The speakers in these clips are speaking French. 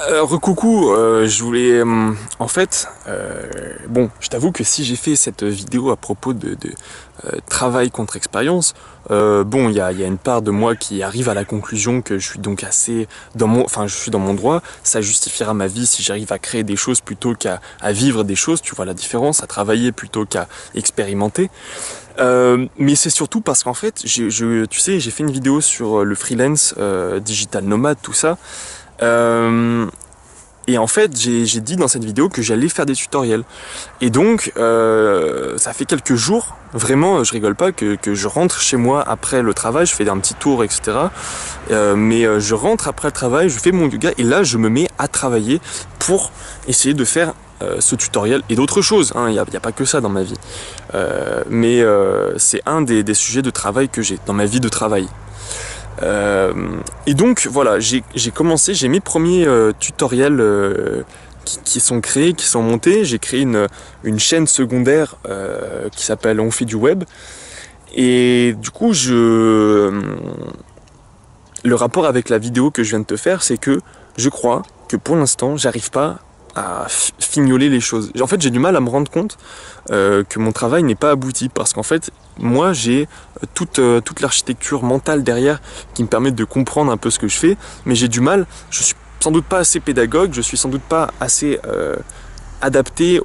Recoucou, je voulais, en fait, bon, je t'avoue que si j'ai fait cette vidéo à propos de travail contre expérience, bon, il y a une part de moi qui arrive à la conclusion que je suis donc assez enfin, je suis dans mon droit, ça justifiera ma vie si j'arrive à créer des choses plutôt qu'à vivre des choses, tu vois la différence, à travailler plutôt qu'à expérimenter. Mais c'est surtout parce qu'en fait, tu sais, j'ai fait une vidéo sur le freelance, digital nomade, tout ça. Euh, et en fait, j'ai dit dans cette vidéo que j'allais faire des tutoriels. Et donc, ça fait quelques jours, vraiment, je rigole pas, que je rentre chez moi après le travail, je fais un petit tour, etc. Mais je rentre après le travail, je fais mon yoga, et là, je me mets à travailler pour essayer de faire ce tutoriel et d'autres choses. Hein, y a pas que ça dans ma vie. Mais c'est un des sujets de travail que j'ai dans ma vie de travail. Et donc voilà, j'ai commencé, j'ai mes premiers tutoriels qui sont créés, qui sont montés. J'ai créé une chaîne secondaire qui s'appelle On fait du web. Et du coup, le rapport avec la vidéo que je viens de te faire, c'est que je crois que pour l'instant, j'arrive pas à fignoler les choses. En fait, j'ai du mal à me rendre compte que mon travail n'est pas abouti parce qu'en fait, moi, j'ai toute l'architecture mentale derrière qui me permet de comprendre un peu ce que je fais, mais j'ai du mal, je suis sans doute pas assez pédagogue, je suis sans doute pas assez adapté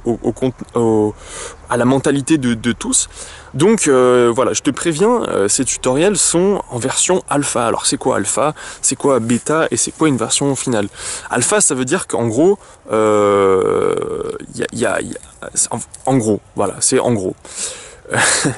à la mentalité de tous. Donc voilà, je te préviens, ces tutoriels sont en version alpha. Alors c'est quoi alpha? C'est quoi bêta? Et c'est quoi une version finale? Alpha, ça veut dire qu'en gros, en gros, voilà, c'est en gros.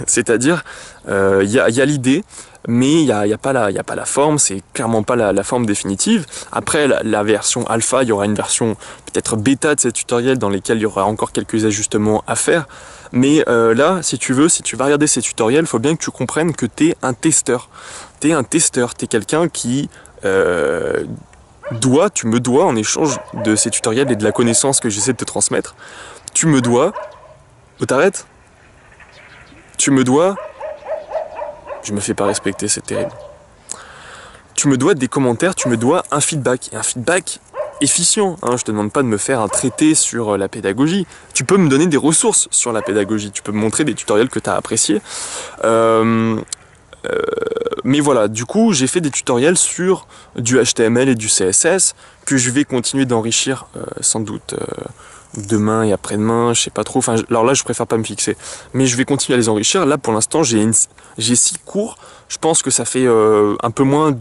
C'est-à-dire, il y a l'idée, mais il y a pas la forme, c'est clairement pas la forme définitive. Après, la version alpha, il y aura une version peut-être bêta de ces tutoriels dans lesquels il y aura encore quelques ajustements à faire. Mais là, si tu vas regarder ces tutoriels, il faut bien que tu comprennes que tu es un testeur. Tu es un testeur, tu es quelqu'un qui tu me dois, en échange de ces tutoriels et de la connaissance que j'essaie de te transmettre, tu me dois... Oh, t'arrêtes? Tu me dois... Je me fais pas respecter, c'est terrible. Tu me dois des commentaires, tu me dois un feedback. Et un feedback efficient. Hein. Je te demande pas de me faire un traité sur la pédagogie. Tu peux me donner des ressources sur la pédagogie. Tu peux me montrer des tutoriels que tu as appréciés. Mais voilà, du coup, j'ai fait des tutoriels sur du HTML et du CSS que je vais continuer d'enrichir sans doute demain et après-demain, je sais pas trop. Enfin, alors là, je préfère pas me fixer. Mais je vais continuer à les enrichir. Là, pour l'instant, j'ai 6 cours. Je pense que ça fait un peu moins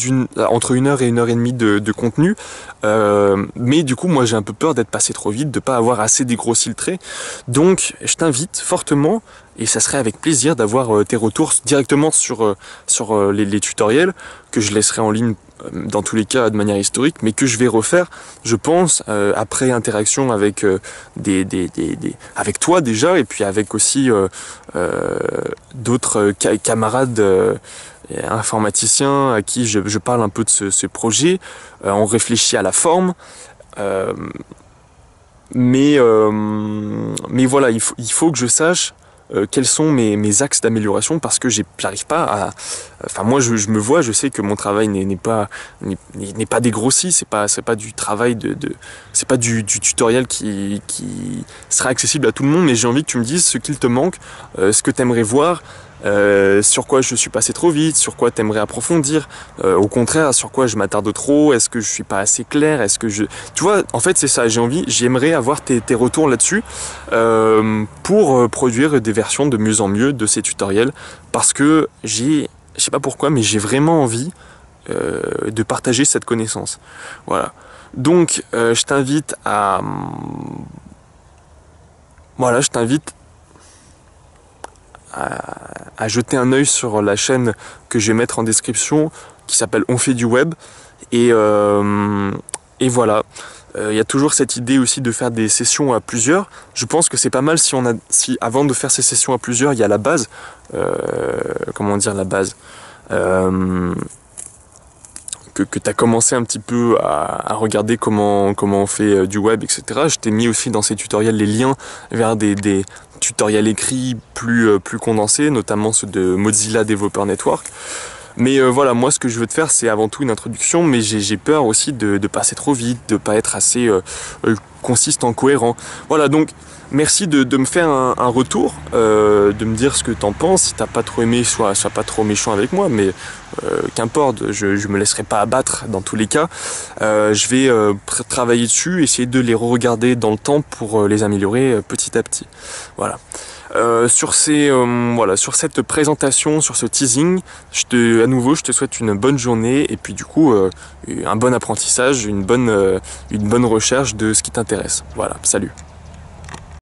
entre 1 heure et 1 heure et demie de contenu. Mais du coup, moi, j'ai un peu peur d'être passé trop vite, de pas avoir assez dégrossi le trait. Donc, je t'invite fortement, et ça serait avec plaisir d'avoir tes retours directement sur les tutoriels que je laisserai en ligne dans tous les cas de manière historique, mais que je vais refaire, je pense, après interaction avec avec toi déjà, et puis avec aussi d'autres camarades informaticiens à qui je parle un peu de ce projet. On réfléchit à la forme. Euh, mais voilà, il faut que je sache quels sont mes axes d'amélioration parce que j'arrive pas à... Enfin moi je me vois, je sais que mon travail n'est pas dégrossi, c'est pas du travail c'est pas du tutoriel qui sera accessible à tout le monde, mais j'ai envie que tu me dises ce qu'il te manque, ce que tu aimerais voir. Sur quoi je suis passé trop vite, sur quoi t'aimerais approfondir, au contraire, sur quoi je m'attarde trop, est-ce que je suis pas assez clair, est-ce que je... Tu vois, en fait c'est ça, j'aimerais avoir tes retours là-dessus pour produire des versions de mieux en mieux de ces tutoriels, parce que je sais pas pourquoi, mais j'ai vraiment envie de partager cette connaissance. Voilà. Donc, je t'invite à... Voilà, je t'invite à jeter un œil sur la chaîne que je vais mettre en description qui s'appelle On fait du web et voilà. Il y a toujours cette idée aussi de faire des sessions à plusieurs. Je pense que c'est pas mal si avant de faire ces sessions à plusieurs, il y a la base. Comment dire la base que tu as commencé un petit peu à regarder comment on fait du web, etc. Je t'ai mis aussi dans ces tutoriels les liens vers des tutoriels écrits plus condensés, notamment ceux de Mozilla Developer Network. Mais voilà, moi ce que je veux te faire, c'est avant tout une introduction, mais j'ai peur aussi de passer trop vite, de pas être assez consistant, cohérent. Voilà, donc merci de me faire un retour, de me dire ce que t'en penses. Si t'as pas trop aimé, sois pas trop méchant avec moi, mais qu'importe, je me laisserai pas abattre dans tous les cas. Je vais travailler dessus, essayer de les regarder dans le temps pour les améliorer petit à petit. Voilà. Voilà, sur cette présentation, sur ce teasing, à nouveau, je te souhaite une bonne journée et puis du coup, un bon apprentissage, une bonne recherche de ce qui t'intéresse. Voilà, salut.